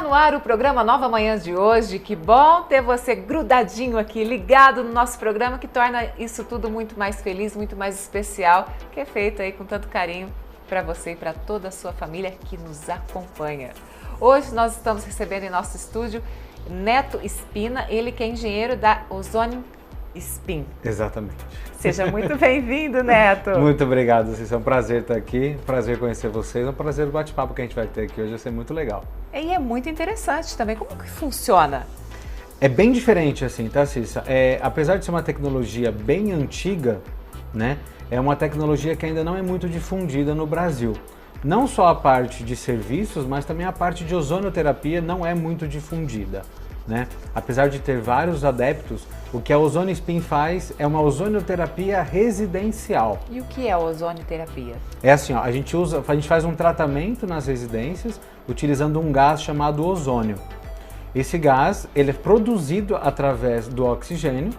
Está no ar o programa Nova Manhã de hoje. Que bom ter você grudadinho aqui, ligado no nosso programa, que torna isso tudo muito mais feliz, muito mais especial, que é feito aí com tanto carinho para você e para toda a sua família que nos acompanha. Hoje nós estamos recebendo em nosso estúdio Neto Spina, ele que é engenheiro da Ozone Spin. Exatamente. Seja muito bem-vindo, Neto. Muito obrigado, Cícero. É um prazer estar aqui, prazer conhecer vocês, é um prazer o bate-papo que a gente vai ter aqui hoje, vai ser muito legal. E é muito interessante também. Como que funciona? É bem diferente assim, tá, Cícero? Apesar de ser uma tecnologia bem antiga, né, é uma tecnologia que ainda não é muito difundida no Brasil. Não só a parte de serviços, mas também a parte de ozonioterapia não é muito difundida, né? Apesar de ter vários adeptos, o que a Ozone Spin faz é uma ozonioterapia residencial. E o que é a ozonioterapia? É assim, ó, a gente faz um tratamento nas residências utilizando um gás chamado ozônio. Esse gás, ele é produzido através do oxigênio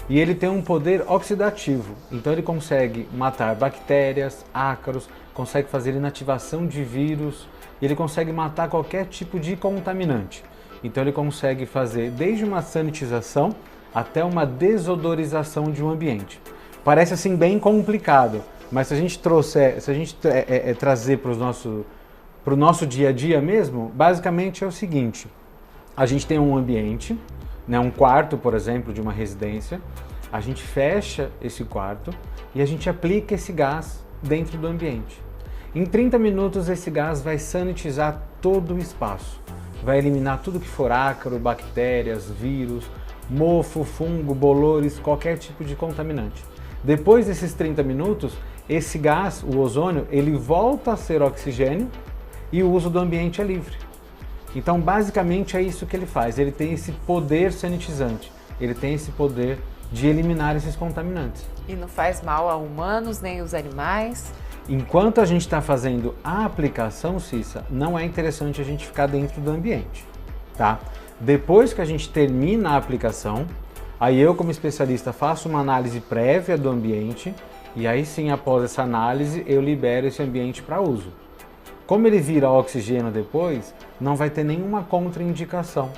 e ele tem um poder oxidativo. Então ele consegue matar bactérias, ácaros, consegue fazer inativação de vírus e ele consegue matar qualquer tipo de contaminante. Então ele consegue fazer desde uma sanitização até uma desodorização de um ambiente. Parece assim bem complicado, mas se a gente trazer para o nosso dia a dia mesmo, basicamente é o seguinte: a gente tem um ambiente, né, um quarto, por exemplo, de uma residência, a gente fecha esse quarto e a gente aplica esse gás dentro do ambiente. Em 30 minutos esse gás vai sanitizar todo o espaço, vai eliminar tudo que for ácaro, bactérias, vírus, mofo, fungo, bolores, qualquer tipo de contaminante. Depois desses 30 minutos, esse gás, o ozônio, ele volta a ser oxigênio e o uso do ambiente é livre. Então, basicamente é isso que ele faz, ele tem esse poder sanitizante, ele tem esse poder de eliminar esses contaminantes. E não faz mal a humanos nem os animais? Enquanto a gente está fazendo a aplicação, Cissa, não é interessante a gente ficar dentro do ambiente, tá? Depois que a gente termina a aplicação, aí eu como especialista faço uma análise prévia do ambiente e aí sim, após essa análise, eu libero esse ambiente para uso. Como ele vira oxigênio depois, não vai ter nenhuma contraindicação.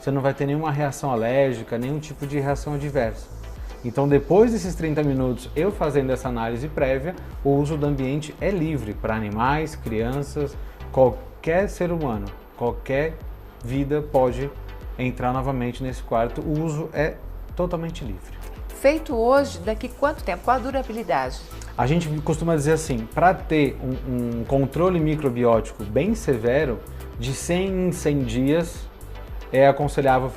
Você não vai ter nenhuma reação alérgica, nenhum tipo de reação adversa. Então, depois desses 30 minutos, eu fazendo essa análise prévia, o uso do ambiente é livre para animais, crianças, qualquer ser humano, qualquer vida pode entrar novamente nesse quarto. O uso é totalmente livre. Feito hoje, daqui quanto tempo? Qual a durabilidade? A gente costuma dizer assim, para ter um controle microbiótico bem severo, de 100 em 100 dias é aconselhável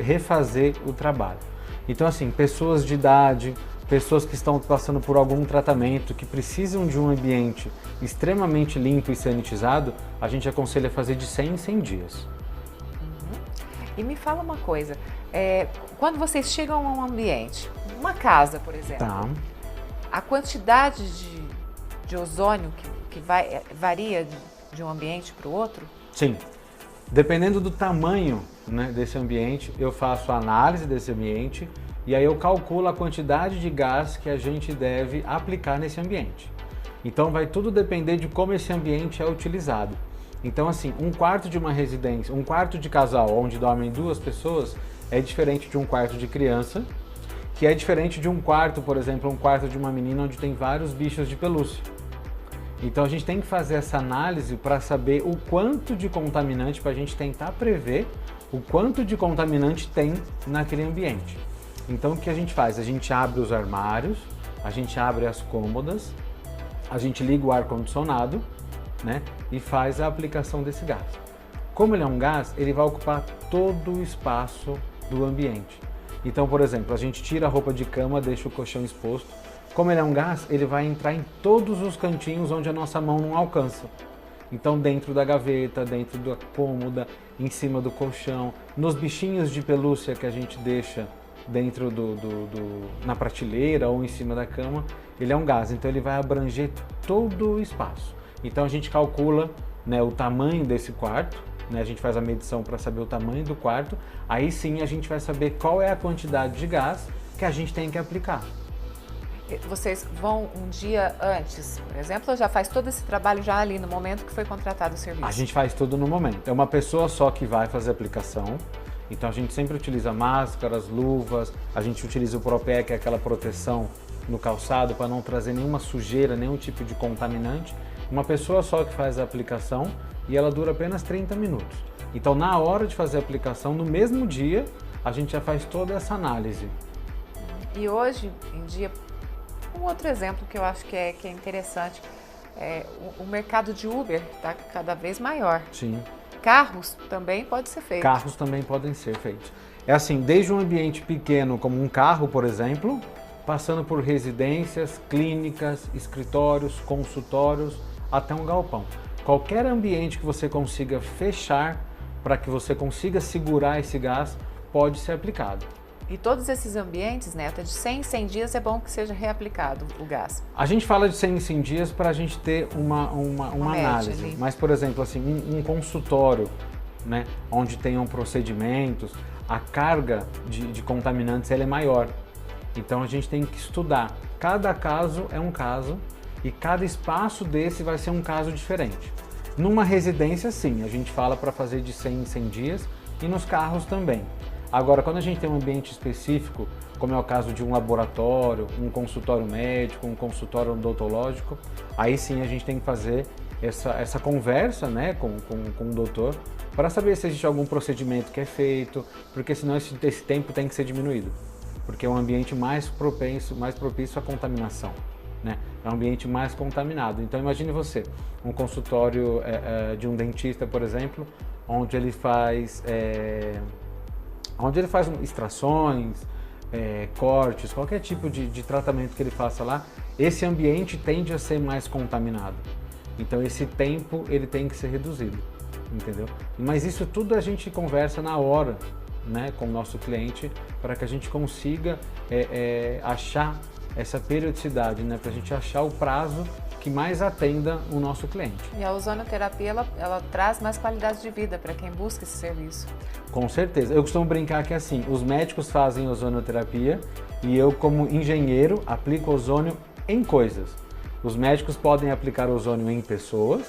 refazer o trabalho. Então assim, pessoas de idade, pessoas que estão passando por algum tratamento, que precisam de um ambiente extremamente limpo e sanitizado, a gente aconselha fazer de 100 em 100 dias. E me fala uma coisa, quando vocês chegam a um ambiente, uma casa, por exemplo, Tá. A quantidade de ozônio que varia de um ambiente para o outro? Sim. Dependendo do tamanho, né, desse ambiente, eu faço a análise desse ambiente e aí eu calculo a quantidade de gás que a gente deve aplicar nesse ambiente. Então vai tudo depender de como esse ambiente é utilizado. Então assim, um quarto de uma residência, um quarto de casal onde dormem duas pessoas é diferente de um quarto de criança, que é diferente de um quarto, por exemplo, um quarto de uma menina onde tem vários bichos de pelúcia. Então a gente tem que fazer essa análise para saber o quanto de contaminante, para a gente tentar prever o quanto de contaminante tem naquele ambiente. Então o que a gente faz? A gente abre os armários, a gente abre as cômodas, a gente liga o ar-condicionado, né, e faz a aplicação desse gás. Como ele é um gás, ele vai ocupar todo o espaço do ambiente. Então, por exemplo, a gente tira a roupa de cama, deixa o colchão exposto. Como ele é um gás, ele vai entrar em todos os cantinhos onde a nossa mão não alcança. Então, dentro da gaveta, dentro da cômoda, em cima do colchão, nos bichinhos de pelúcia que a gente deixa dentro na prateleira ou em cima da cama, ele é um gás, então ele vai abranger todo o espaço. Então a gente calcula, né, o tamanho desse quarto, né, a gente faz a medição para saber o tamanho do quarto, aí sim a gente vai saber qual é a quantidade de gás que a gente tem que aplicar. vocês vão um dia antes, por exemplo, ou já faz todo esse trabalho já ali no momento que foi contratado o serviço? A gente faz tudo no momento. É uma pessoa só que vai fazer a aplicação. Então a gente sempre utiliza máscaras, luvas, a gente utiliza o Propé, que é aquela proteção no calçado para não trazer nenhuma sujeira, nenhum tipo de contaminante. Uma pessoa só que faz a aplicação e ela dura apenas 30 minutos. Então na hora de fazer a aplicação, no mesmo dia, a gente já faz toda essa análise. E hoje em dia, um outro exemplo que eu acho que é interessante, o mercado de Uber está cada vez maior. Sim. Carros também pode ser feito. Carros também podem ser feitos. É assim, desde um ambiente pequeno, como um carro, por exemplo, passando por residências, clínicas, escritórios, consultórios, até um galpão. Qualquer ambiente que você consiga fechar para que você consiga segurar esse gás, pode ser aplicado. E todos esses ambientes, Neto, de 100 em 100 dias é bom que seja reaplicado o gás. A gente fala de 100 em 100 dias para a gente ter uma análise. Ali. Mas, por exemplo, assim, um consultório, né, onde tenham procedimentos, a carga de contaminantes ela é maior. Então a gente tem que estudar. Cada caso é um caso e cada espaço desse vai ser um caso diferente. Numa residência, sim, a gente fala para fazer de 100 em 100 dias e nos carros também. Agora, quando a gente tem um ambiente específico, como é o caso de um laboratório, um consultório médico, um consultório odontológico, aí sim a gente tem que fazer essa conversa, né, com o doutor para saber se existe algum procedimento que é feito, porque senão esse tempo tem que ser diminuído, porque é um ambiente mais propício à contaminação, né? É um ambiente mais contaminado. Então imagine você, um consultório de um dentista, por exemplo, onde ele faz extrações, cortes, qualquer tipo de tratamento que ele faça lá, esse ambiente tende a ser mais contaminado. Então esse tempo ele tem que ser reduzido, entendeu? Mas isso tudo a gente conversa na hora, né, com o nosso cliente, para que a gente consiga achar essa periodicidade, né, para a gente achar o prazo que mais atenda o nosso cliente. E a ozonoterapia, ela traz mais qualidade de vida para quem busca esse serviço. Com certeza. Eu costumo brincar que assim, os médicos fazem ozonoterapia e eu, como engenheiro, aplico ozônio em coisas. Os médicos podem aplicar ozônio em pessoas,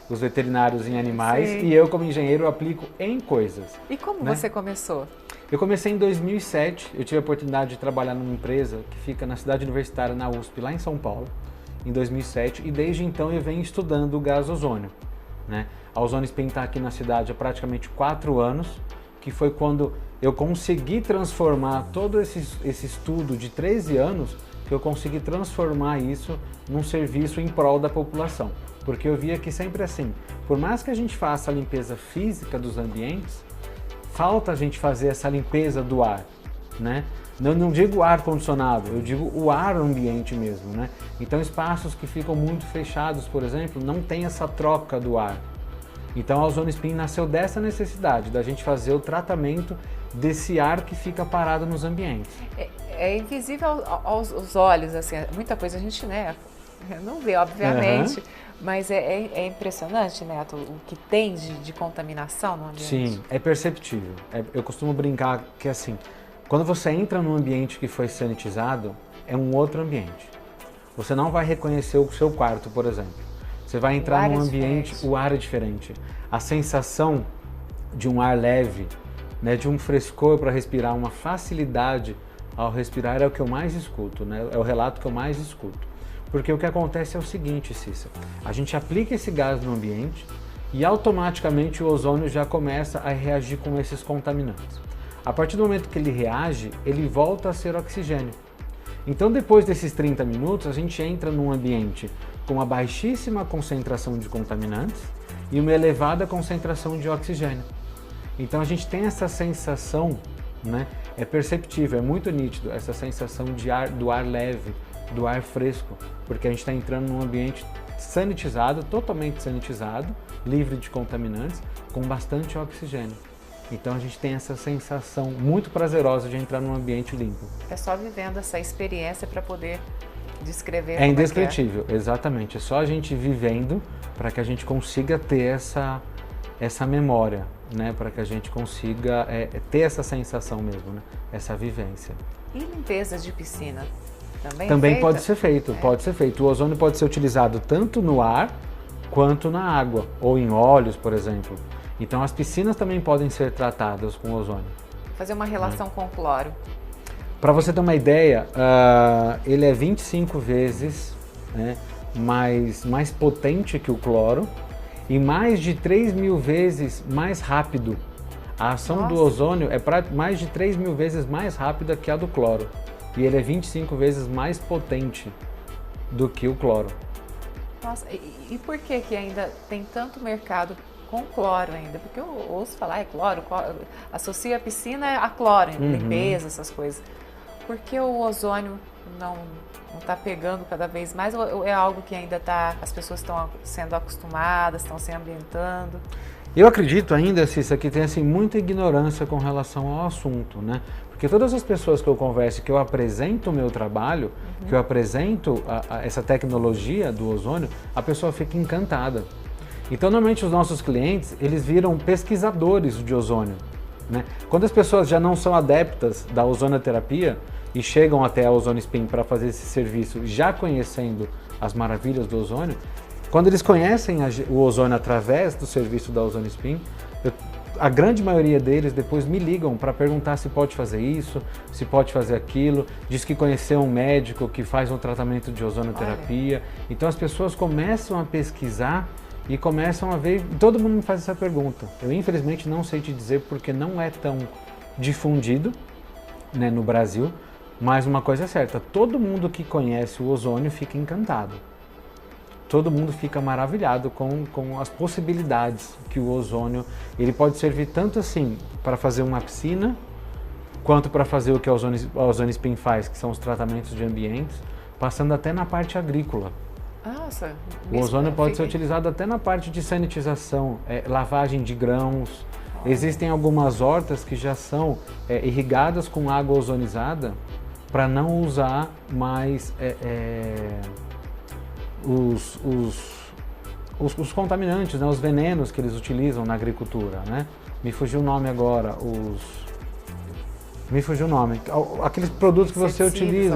os veterinários em animais. Sim. E eu, como engenheiro, aplico em coisas. E como você começou? Eu comecei em 2007, eu tive a oportunidade de trabalhar numa empresa que fica na cidade universitária, na USP, lá em São Paulo, em 2007, e desde então eu venho estudando o gás ozônio, né? A Ozônio Spin está aqui na cidade há praticamente 4 anos, que foi quando eu consegui transformar todo esse estudo de 13 anos, que eu consegui transformar isso num serviço em prol da população. Porque eu via que sempre assim, por mais que a gente faça a limpeza física dos ambientes, falta a gente fazer essa limpeza do ar, né? Não digo ar-condicionado, eu digo o ar ambiente mesmo, né? Então espaços que ficam muito fechados, por exemplo, não tem essa troca do ar. Então a Ozônio Spin nasceu dessa necessidade, da gente fazer o tratamento desse ar que fica parado nos ambientes. É invisível aos olhos, assim, muita coisa a gente, né, não vê, obviamente, mas é impressionante, Neto, o que tem de contaminação no ambiente. Sim, é perceptível. Eu costumo brincar que assim, quando você entra num ambiente que foi sanitizado, é um outro ambiente. Você não vai reconhecer o seu quarto, por exemplo. Você vai entrar num ambiente, o ar é diferente. A sensação de um ar leve, né, de um frescor para respirar, uma facilidade ao respirar é o que eu mais escuto, né? É o relato que eu mais escuto. Porque o que acontece é o seguinte, Cícera, a gente aplica esse gás no ambiente e automaticamente o ozônio já começa a reagir com esses contaminantes. A partir do momento que ele reage, ele volta a ser oxigênio. Então depois desses 30 minutos, a gente entra num ambiente com uma baixíssima concentração de contaminantes e uma elevada concentração de oxigênio. Então a gente tem essa sensação, né? É perceptível, é muito nítido essa sensação do ar leve, do ar fresco, porque a gente está entrando num ambiente sanitizado, totalmente sanitizado, livre de contaminantes, com bastante oxigênio. Então a gente tem essa sensação muito prazerosa de entrar num ambiente limpo. É só vivendo essa experiência para poder descrever. É indescritível, exatamente. É só a gente vivendo para que a gente consiga ter essa memória, né? Para que a gente consiga ter essa sensação mesmo, né? Essa vivência. E limpeza de piscina? também? Também feita? pode ser feito, pode ser feito. O ozônio pode ser utilizado tanto no ar quanto na água, ou em óleos, por exemplo. Então as piscinas também podem ser tratadas com ozônio. Fazer uma relação com o cloro. Para você ter uma ideia, ele é 25 vezes, né, mais potente que o cloro e mais de 3.000 vezes mais rápido. A ação do ozônio é mais de 3.000 vezes mais rápida que a do cloro. E ele é 25 vezes mais potente do que o cloro. Nossa, e por que ainda tem tanto mercado com cloro ainda? Porque eu ouço falar, cloro, associa a piscina a cloro, limpeza, essas coisas. Por que o ozônio não está pegando cada vez mais? Ou é algo que ainda as pessoas estão sendo acostumadas, estão se ambientando? Eu acredito ainda, Cissa, que tem assim, muita ignorância com relação ao assunto, né? Porque todas as pessoas que eu converso, que eu apresento o meu trabalho, que eu apresento essa tecnologia do ozônio, a pessoa fica encantada. Então, normalmente os nossos clientes, eles viram pesquisadores de ozônio, né? Quando as pessoas já não são adeptas da ozonoterapia e chegam até a Ozone Spin para fazer esse serviço, já conhecendo as maravilhas do ozônio, quando eles conhecem o ozônio através do serviço da Ozone Spin, a grande maioria deles depois me ligam para perguntar se pode fazer isso, se pode fazer aquilo, diz que conheceu um médico que faz um tratamento de ozonoterapia. Então as pessoas começam a pesquisar e começam a ver, todo mundo me faz essa pergunta. Eu infelizmente não sei te dizer porque não é tão difundido, né, no Brasil, mas uma coisa é certa, todo mundo que conhece o ozônio fica encantado. Todo mundo fica maravilhado com as possibilidades que o ozônio, ele pode servir tanto assim para fazer uma piscina, quanto para fazer o que a Ozone Spin faz, que são os tratamentos de ambientes, passando até na parte agrícola. Nossa, o ozônio pode ser utilizado até na parte de sanitização, lavagem de grãos. Existem algumas hortas que já são irrigadas com água ozonizada para não usar mais os contaminantes, né, os venenos que eles utilizam na agricultura, né? Me fugiu o nome agora, aqueles produtos que você utiliza,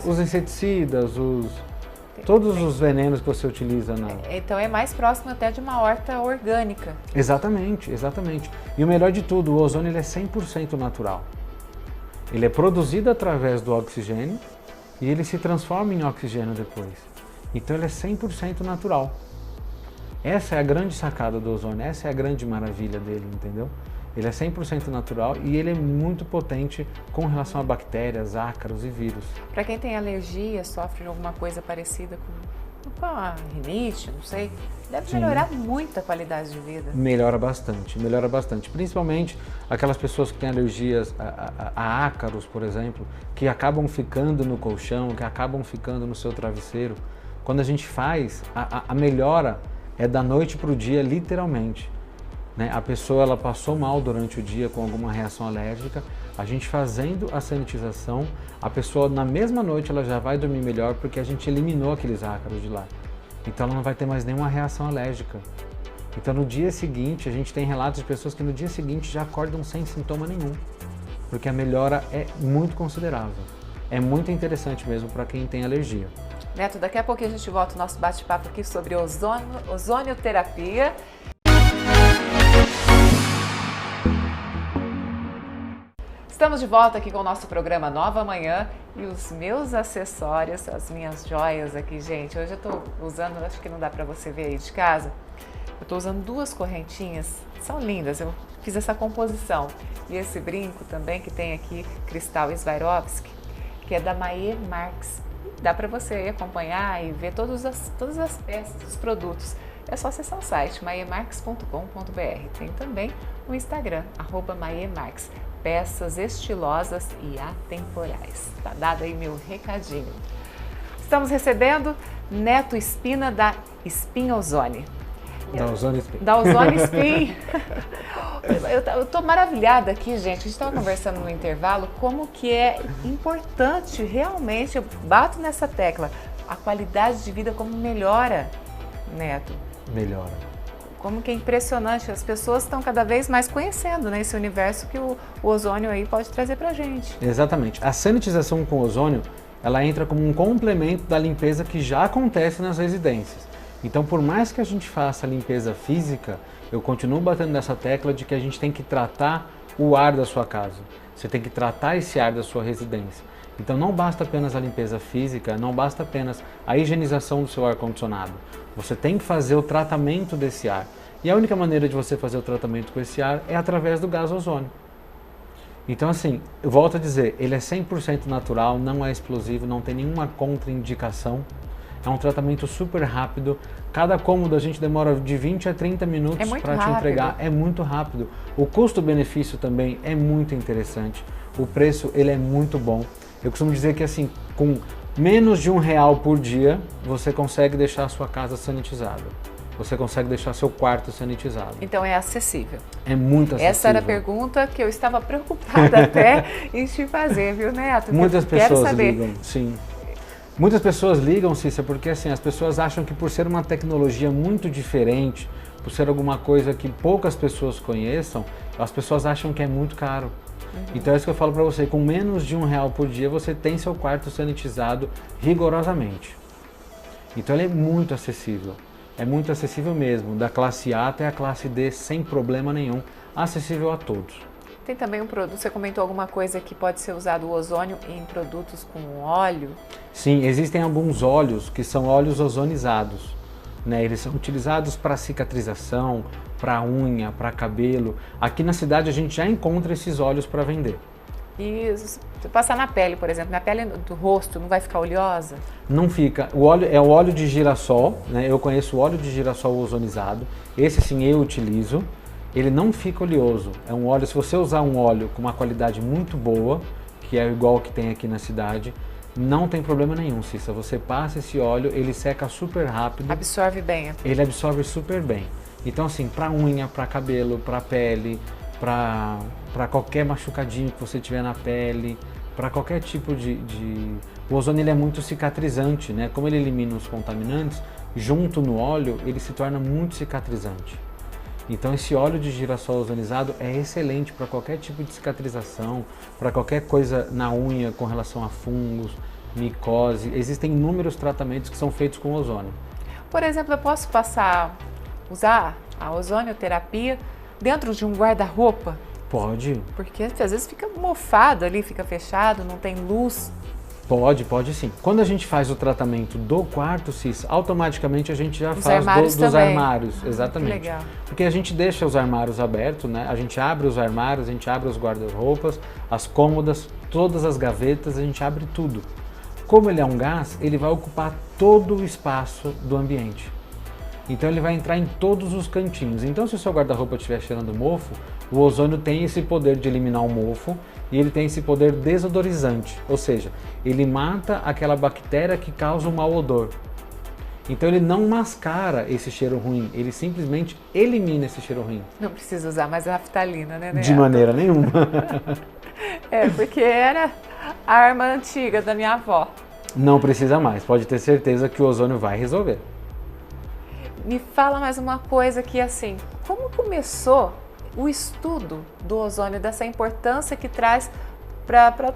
os inseticidas, todos os venenos que você utiliza Então é mais próximo até de uma horta orgânica. Exatamente, exatamente. E o melhor de tudo, o ozônio ele é 100% natural. Ele é produzido através do oxigênio e ele se transforma em oxigênio depois. Então ele é 100% natural. Essa é a grande sacada do ozônio, essa é a grande maravilha dele, entendeu? Ele é 100% natural e ele é muito potente com relação a bactérias, ácaros e vírus. Para quem tem alergia, sofre de alguma coisa parecida com a rinite, não sei, deve melhorar muito a qualidade de vida. Melhora bastante. Principalmente aquelas pessoas que têm alergias a ácaros, por exemplo, que acabam ficando no colchão, que acabam ficando no seu travesseiro. Quando a gente faz, a melhora é da noite para o dia, literalmente. Né? A pessoa ela passou mal durante o dia com alguma reação alérgica, a gente fazendo a sanitização, a pessoa na mesma noite ela já vai dormir melhor porque a gente eliminou aqueles ácaros de lá. Então ela não vai ter mais nenhuma reação alérgica. Então no dia seguinte, a gente tem relatos de pessoas que no dia seguinte já acordam sem sintoma nenhum, porque a melhora é muito considerável. É muito interessante mesmo para quem tem alergia. Neto, daqui a pouquinho a gente volta o nosso bate-papo aqui sobre ozonioterapia. Estamos de volta aqui com o nosso programa Nova Manhã e os meus acessórios, as minhas joias aqui, gente. Hoje eu estou usando, acho que não dá para você ver aí de casa, eu estou usando duas correntinhas, são lindas, eu fiz essa composição. E esse brinco também que tem aqui, cristal Swarovski, que é da Maie Marx. Dá para você aí acompanhar e ver todas as peças, os produtos. É só acessar o site maiemarx.com.br. Tem também o Instagram, @maiemarx. Peças estilosas e atemporais. Tá dado aí meu recadinho. Estamos recebendo Neto Espina da Spin Ozone. Da Ozone Spin. Da Ozone Spin. Eu tô maravilhada aqui, gente. A gente estava conversando no intervalo como que é importante realmente, eu bato nessa tecla, a qualidade de vida como melhora, Neto. Melhora. Como que é impressionante, as pessoas estão cada vez mais conhecendo, né, esse universo que o ozônio aí pode trazer pra gente. Exatamente. A sanitização com ozônio, ela entra como um complemento da limpeza que já acontece nas residências. Então, por mais que a gente faça a limpeza física, eu continuo batendo nessa tecla de que a gente tem que tratar o ar da sua casa. Você tem que tratar esse ar da sua residência. Então não basta apenas a limpeza física, não basta apenas a higienização do seu ar-condicionado. Você tem que fazer o tratamento desse ar. E a única maneira de você fazer o tratamento com esse ar é através do gás ozônio. Então assim, eu volto a dizer, ele é 100% natural, não é explosivo, não tem nenhuma contraindicação. É um tratamento super rápido. Cada cômodo a gente demora de 20 a 30 minutos para te entregar. É muito rápido. O custo-benefício também é muito interessante. O preço ele é muito bom. Eu costumo dizer que assim, com menos de R$1 por dia, você consegue deixar a sua casa sanitizada. Você consegue deixar seu quarto sanitizado. Então é acessível. É muito acessível. Essa era a pergunta que eu estava preocupada até em te fazer, viu, Neto? Muitas pessoas ligam, sim. Muitas pessoas ligam, Cissa, porque assim, as pessoas acham que por ser uma tecnologia muito diferente, por ser alguma coisa que poucas pessoas conheçam, as pessoas acham que é muito caro. Então é isso que eu falo para você, com menos de R$1 por dia você tem seu quarto sanitizado rigorosamente. Então ele é muito acessível mesmo, da classe A até a classe D sem problema nenhum, acessível a todos. Tem também um produto, você comentou alguma coisa que pode ser usado o ozônio em produtos com óleo? Sim, existem alguns óleos que são óleos ozonizados, né? Eles são utilizados para cicatrização, para unha, para cabelo. Aqui na cidade a gente já encontra esses óleos para vender. E se passar na pele, por exemplo, na pele do rosto, não vai ficar oleosa? Não fica. O óleo é o óleo de girassol, né? Eu conheço o óleo de girassol ozonizado. Esse sim eu utilizo. Ele não fica oleoso. É um óleo, se você usar um óleo com uma qualidade muito boa, que é igual que tem aqui na cidade, não tem problema nenhum, Cissa. Você passa esse óleo, ele seca super rápido. Absorve bem. Ele absorve super bem. Então assim, para unha, para cabelo, para pele, para qualquer machucadinho que você tiver na pele, para qualquer tipo O ozônio ele é muito cicatrizante, né? Como ele elimina os contaminantes, junto no óleo ele se torna muito cicatrizante. Então esse óleo de girassol ozonizado é excelente para qualquer tipo de cicatrização, para qualquer coisa na unha com relação a fungos, micose. Existem inúmeros tratamentos que são feitos com ozônio. Por exemplo, eu posso usar a ozonioterapia dentro de um guarda-roupa? Pode. Porque às vezes fica mofado ali, fica fechado, não tem luz. Pode sim. Quando a gente faz o tratamento do quarto, Cissa, automaticamente a gente já Os faz armários dos também. armários. Exatamente. Que legal. Porque a gente deixa os armários abertos, né? A gente abre os armários, a gente abre os guarda-roupas, as cômodas, todas as gavetas, a gente abre tudo. Como ele é um gás, ele vai ocupar todo o espaço do ambiente. Então ele vai entrar em todos os cantinhos. Então se o seu guarda-roupa estiver cheirando mofo, o ozônio tem esse poder de eliminar o mofo e ele tem esse poder desodorizante, ou seja, ele mata aquela bactéria que causa o mau odor. Então ele não mascara esse cheiro ruim, ele simplesmente elimina esse cheiro ruim. Não precisa usar mais a naftalina, né, Neto? De maneira nenhuma. Porque era a arma antiga da minha avó. Não precisa mais, pode ter certeza que o ozônio vai resolver. Me fala mais uma coisa que assim, como começou o estudo do ozônio, dessa importância que traz para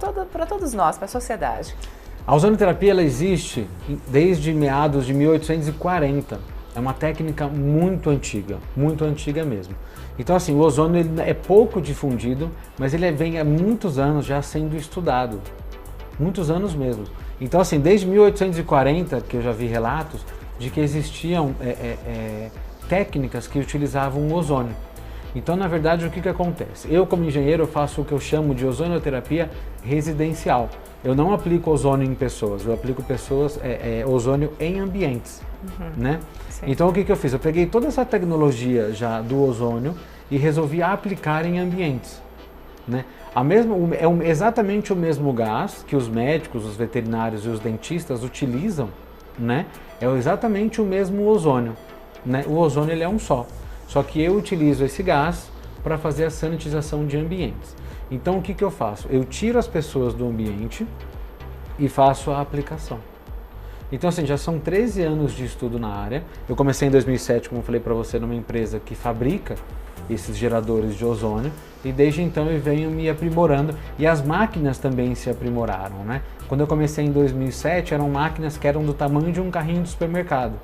todos nós, para a sociedade? A ozonioterapia ela existe desde meados de 1840. É uma técnica muito antiga mesmo. Então assim, o ozônio ele é pouco difundido, mas ele vem há muitos anos já sendo estudado. Muitos anos mesmo. Então assim, desde 1840 que eu já vi relatos de que existiam técnicas que utilizavam o ozônio. Então, na verdade, o que acontece? Eu, como engenheiro, faço o que eu chamo de ozonioterapia residencial. Eu não aplico ozônio em pessoas, eu aplico ozônio em ambientes, né? Sim. Então, o que eu fiz? Eu peguei toda essa tecnologia já do ozônio e resolvi aplicar em ambientes, né? Exatamente o mesmo gás que os médicos, os veterinários e os dentistas utilizam, né? É exatamente o mesmo ozônio, né? O ozônio ele é um só que eu utilizo esse gás para fazer a sanitização de ambientes. Então o que eu faço? Eu tiro as pessoas do ambiente e faço a aplicação. Então assim, já são 13 anos de estudo na área. Eu comecei em 2007, como eu falei para você, numa empresa que fabrica esses geradores de ozônio, e desde então eu venho me aprimorando, e as máquinas também se aprimoraram, né? Quando eu comecei em 2007, eram máquinas que eram do tamanho de um carrinho de supermercado.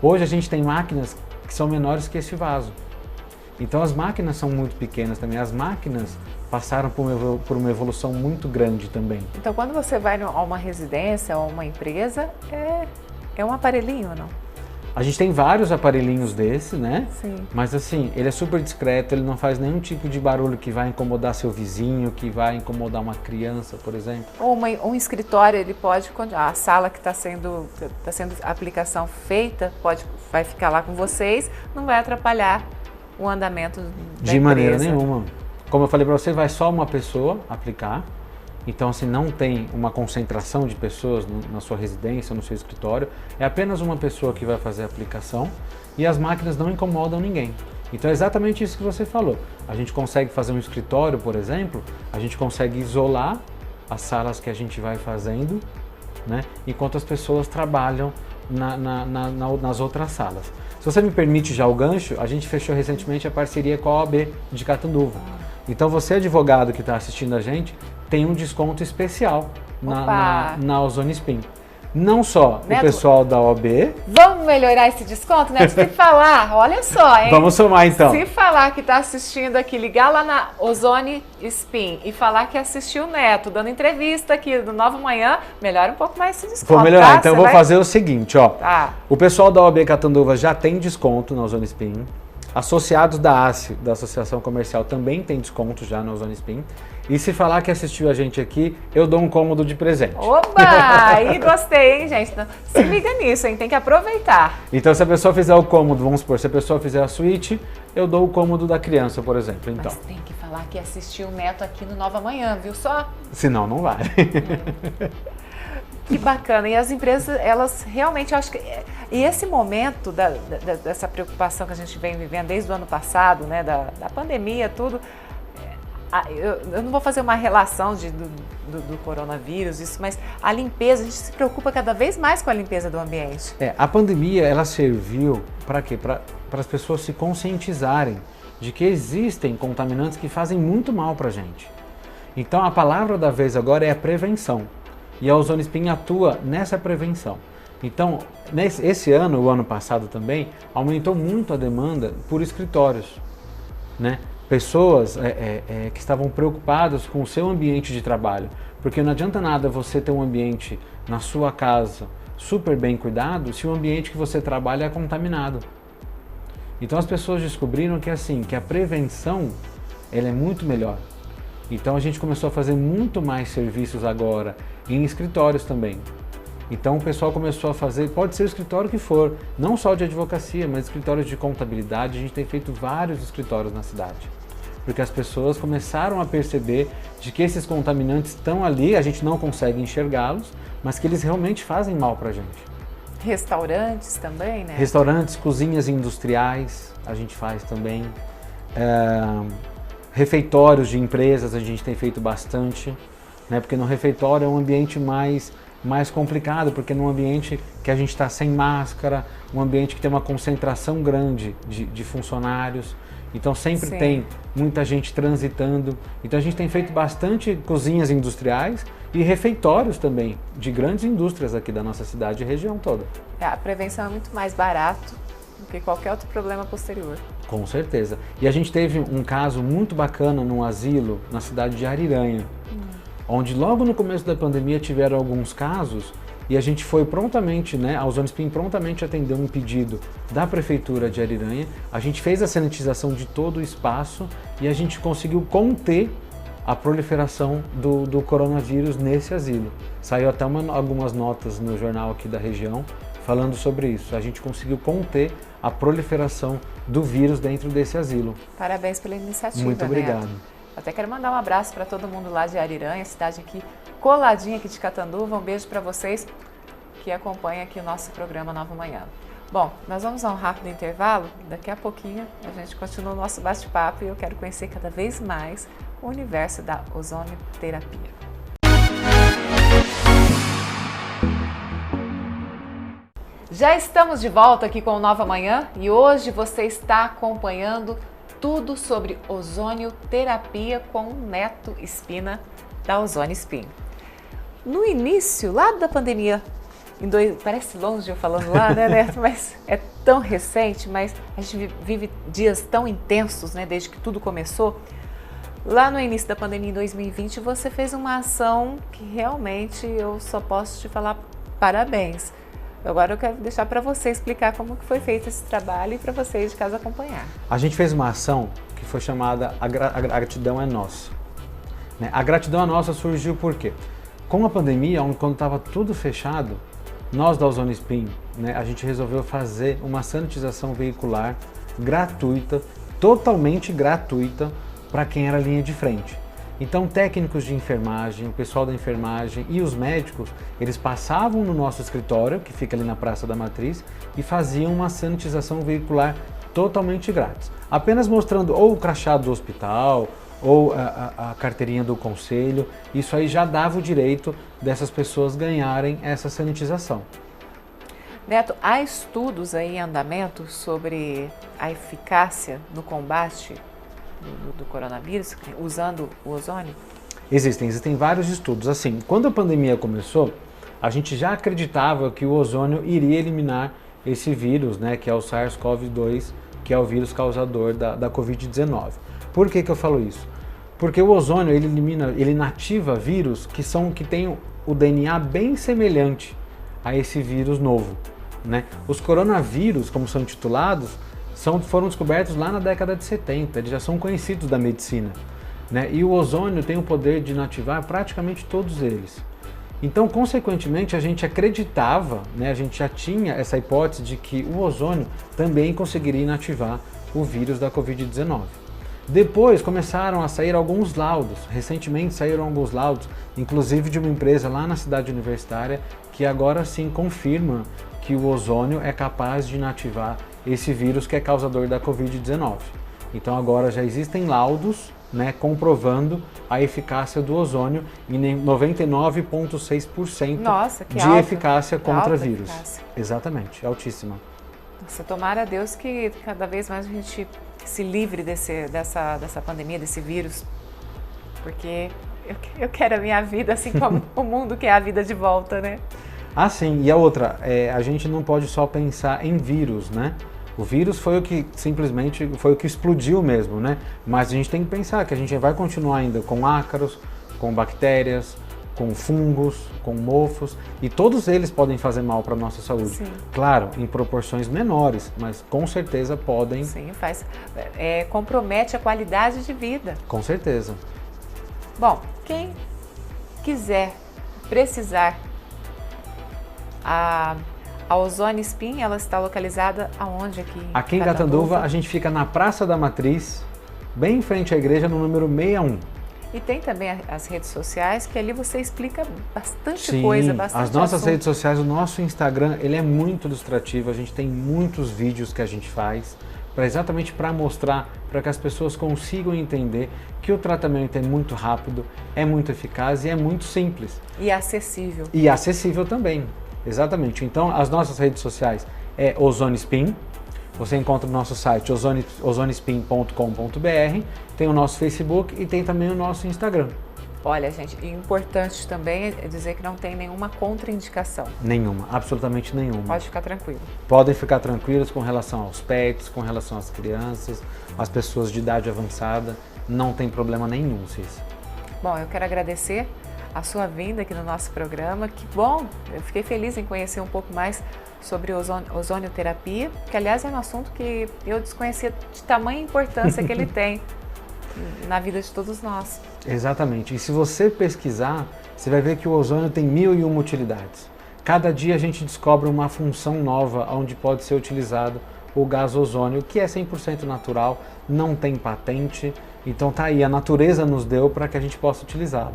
Hoje a gente tem máquinas que são menores que esse vaso. Então as máquinas são muito pequenas também, as máquinas passaram por uma evolução muito grande também. Então quando você vai a uma residência ou uma empresa, é um aparelhinho, não? A gente tem vários aparelhinhos desse, né? Sim. Mas assim, ele é super discreto, ele não faz nenhum tipo de barulho que vai incomodar seu vizinho, que vai incomodar uma criança, por exemplo. Ou um escritório, ele pode, a sala que está sendo a aplicação feita, vai ficar lá com vocês, não vai atrapalhar o andamento da De maneira empresa. nenhuma. Como eu falei para você, vai só uma pessoa aplicar. Então, assim, não tem uma concentração de pessoas na sua residência, no seu escritório. É apenas uma pessoa que vai fazer a aplicação e as máquinas não incomodam ninguém. Então, é exatamente isso que você falou. A gente consegue fazer um escritório, por exemplo, a gente consegue isolar as salas que a gente vai fazendo, né, enquanto as pessoas trabalham nas outras salas. Se você me permite já o gancho, a gente fechou recentemente a parceria com a OAB de Catanduva. Então, você, advogado que está assistindo a gente, tem um desconto especial na Ozone Spin. Não só Neto, o pessoal da OAB... Vamos melhorar esse desconto, né? Se falar, olha só, hein? Vamos somar então. Se falar que está assistindo aqui, ligar lá na Ozone Spin e falar que assistiu o Neto, dando entrevista aqui do Nova Manhã, melhora um pouco mais esse desconto. Vou melhorar, tá? então eu vou fazer o seguinte, ó. Tá. O pessoal da OAB Catanduva já tem desconto na Ozone Spin. Associados da ACE, da Associação Comercial, também tem desconto já na Ozone Spin. E se falar que assistiu a gente aqui, eu dou um cômodo de presente. Oba! Aí gostei, hein, gente? Então, se liga nisso, hein? Tem que aproveitar. Então, se a pessoa fizer o cômodo, vamos supor, se a pessoa fizer a suíte, eu dou o cômodo da criança, por exemplo. Então. Mas tem que falar que assistiu o Neto aqui no Nova Manhã, viu só? Senão, não vale. Que bacana. E as empresas, elas realmente, eu acho que... E esse momento dessa preocupação que a gente vem vivendo desde o ano passado, né, da pandemia, tudo... Eu não vou fazer uma relação do coronavírus, isso, mas a limpeza, a gente se preocupa cada vez mais com a limpeza do ambiente. A pandemia, ela serviu para quê? Para as pessoas se conscientizarem de que existem contaminantes que fazem muito mal para a gente. Então, a palavra da vez agora é a prevenção. E a Ozone Spin atua nessa prevenção. Então, esse ano, o ano passado também, aumentou muito a demanda por escritórios, né? Pessoas que estavam preocupadas com o seu ambiente de trabalho, porque não adianta nada você ter um ambiente na sua casa super bem cuidado se o ambiente que você trabalha é contaminado. Então as pessoas descobriram que a prevenção ela é muito melhor. Então a gente começou a fazer muito mais serviços agora em escritórios também. Então o pessoal começou a fazer, pode ser o escritório que for, não só de advocacia, mas escritórios de contabilidade. A gente tem feito vários escritórios na cidade. Porque as pessoas começaram a perceber de que esses contaminantes estão ali, a gente não consegue enxergá-los, mas que eles realmente fazem mal para a gente. Restaurantes também, né? Restaurantes, cozinhas industriais, a gente faz também. Refeitórios de empresas, a gente tem feito bastante, né? Porque no refeitório é um ambiente mais complicado, porque num ambiente que a gente está sem máscara, um ambiente que tem uma concentração grande de funcionários, então sempre Sim. tem muita gente transitando. Então a gente tem feito bastante cozinhas industriais e refeitórios também, de grandes indústrias aqui da nossa cidade e região toda. A prevenção é muito mais barato do que qualquer outro problema posterior. Com certeza. E a gente teve um caso muito bacana num asilo na cidade de Ariranha, onde logo no começo da pandemia tiveram alguns casos e a gente foi prontamente, né, a Ozone Spin prontamente atendeu um pedido da Prefeitura de Ariranha, a gente fez a sanitização de todo o espaço e a gente conseguiu conter a proliferação do coronavírus nesse asilo. Saiu até algumas notas no jornal aqui da região falando sobre isso. A gente conseguiu conter a proliferação do vírus dentro desse asilo. Parabéns pela iniciativa, Muito obrigado. Neto. Até quero mandar um abraço para todo mundo lá de Ariranha, cidade aqui coladinha aqui de Catanduva. Um beijo para vocês que acompanham aqui o nosso programa Nova Manhã. Bom, nós vamos a um rápido intervalo. Daqui a pouquinho a gente continua o nosso bate-papo e eu quero conhecer cada vez mais o universo da ozonoterapia. Já estamos de volta aqui com o Nova Manhã e hoje você está acompanhando tudo sobre ozonioterapia com o Neto Spina, da Ozônio Spin. No início, lá da pandemia, parece longe eu falando lá, né, Neto? Mas é tão recente, mas a gente vive dias tão intensos, né, desde que tudo começou. Lá no início da pandemia, em 2020, você fez uma ação que realmente eu só posso te falar parabéns. Agora eu quero deixar para você explicar como que foi feito esse trabalho e para vocês de casa acompanhar. A gente fez uma ação que foi chamada A Gratidão é Nossa. A Gratidão é Nossa surgiu por quê? Com a pandemia, quando estava tudo fechado, nós da Ozônio Spin, a gente resolveu fazer uma sanitização veicular gratuita, totalmente gratuita, para quem era linha de frente. Então, técnicos de enfermagem, o pessoal da enfermagem e os médicos, eles passavam no nosso escritório, que fica ali na Praça da Matriz, e faziam uma sanitização veicular totalmente grátis. Apenas mostrando ou o crachá do hospital, ou a carteirinha do conselho, isso aí já dava o direito dessas pessoas ganharem essa sanitização. Neto, há estudos aí em andamento sobre a eficácia no combate do coronavírus, usando o ozônio? Existem vários estudos. Assim, quando a pandemia começou, a gente já acreditava que o ozônio iria eliminar esse vírus, que é o SARS-CoV-2, que é o vírus causador da Covid-19. Por que eu falo isso? Porque o ozônio ele inativa vírus que têm o DNA bem semelhante a esse vírus novo. Os coronavírus, como são intitulados, foram descobertos lá na década de 70, eles já são conhecidos da medicina. E o ozônio tem o poder de inativar praticamente todos eles. Então, consequentemente, a gente acreditava, a gente já tinha essa hipótese de que o ozônio também conseguiria inativar o vírus da Covid-19. Depois começaram a sair alguns laudos, recentemente saíram alguns laudos, inclusive de uma empresa lá na cidade universitária, que agora sim confirma que o ozônio é capaz de inativar esse vírus que é causador da Covid-19. Então agora já existem laudos, comprovando a eficácia do ozônio em 99,6% de eficácia contra vírus. Eficácia. Exatamente, altíssima. Nossa, tomara a Deus que cada vez mais a gente se livre dessa pandemia, desse vírus, porque eu quero a minha vida assim como o mundo quer a vida de volta, né? Ah, sim. E a outra, a gente não pode só pensar em vírus, O vírus foi o que simplesmente foi o que explodiu mesmo, Mas a gente tem que pensar que a gente vai continuar ainda com ácaros, com bactérias, com fungos, com mofos, e todos eles podem fazer mal para a nossa saúde. Sim. Claro, em proporções menores, mas com certeza podem. Sim, compromete a qualidade de vida. Com certeza. Bom, quem precisar, a Ozônio Spin, ela está localizada aonde aqui? Aqui em Catanduva, a gente fica na Praça da Matriz, bem em frente à igreja, no número 61. E tem também as redes sociais, que ali você explica bastante coisa, bastante as nossas assunto. redes sociais, o nosso Instagram, ele é muito ilustrativo, a gente tem muitos vídeos que a gente faz, exatamente para mostrar, para que as pessoas consigam entender que o tratamento é muito rápido, é muito eficaz e é muito simples. E acessível. E acessível também, exatamente. Então, as nossas redes sociais é Ozônio Spin. Você encontra no nosso site ozoniospin.com.br, tem o nosso Facebook e tem também o nosso Instagram. Olha, gente, importante também é dizer que não tem nenhuma contraindicação. Nenhuma, absolutamente nenhuma. Pode ficar tranquilo. Podem ficar tranquilos com relação aos pets, com relação às crianças, às pessoas de idade avançada, não tem problema nenhum, Cícera. Bom, eu quero agradecer a sua vinda aqui no nosso programa. Que bom, eu fiquei feliz em conhecer um pouco mais sobre ozonioterapia, que aliás é um assunto que eu desconhecia de tamanha importância que ele tem na vida de todos nós. Exatamente, e se você pesquisar, você vai ver que o ozônio tem 1001 utilidades. Cada dia a gente descobre uma função nova onde pode ser utilizado o gás ozônio, que é 100% natural, não tem patente, então tá aí, a natureza nos deu para que a gente possa utilizá-lo.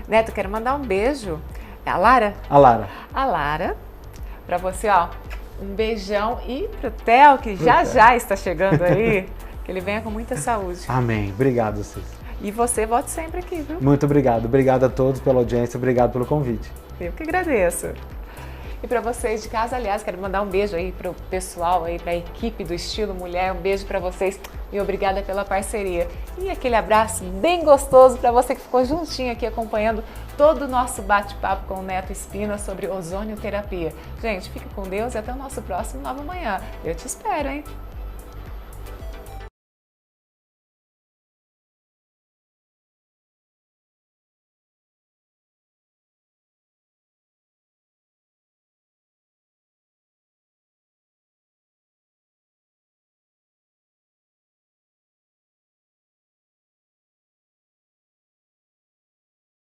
Neto, quero mandar um beijo. É a Lara? A Lara. A Lara. Para você, um beijão, e pro Theo, que já está chegando aí, que ele venha com muita saúde. Amém. Obrigado, Cícera. E você volte sempre aqui, viu? Muito obrigado. Obrigado a todos pela audiência, obrigado pelo convite. Eu que agradeço. E para vocês de casa, aliás, quero mandar um beijo aí pro pessoal aí, pra equipe do Estilo Mulher, um beijo para vocês e obrigada pela parceria. E aquele abraço bem gostoso para você que ficou juntinho aqui acompanhando todo o nosso bate-papo com o Neto Espina sobre ozonioterapia. Gente, fique com Deus e até o nosso próximo Nova Manhã. Eu te espero, hein?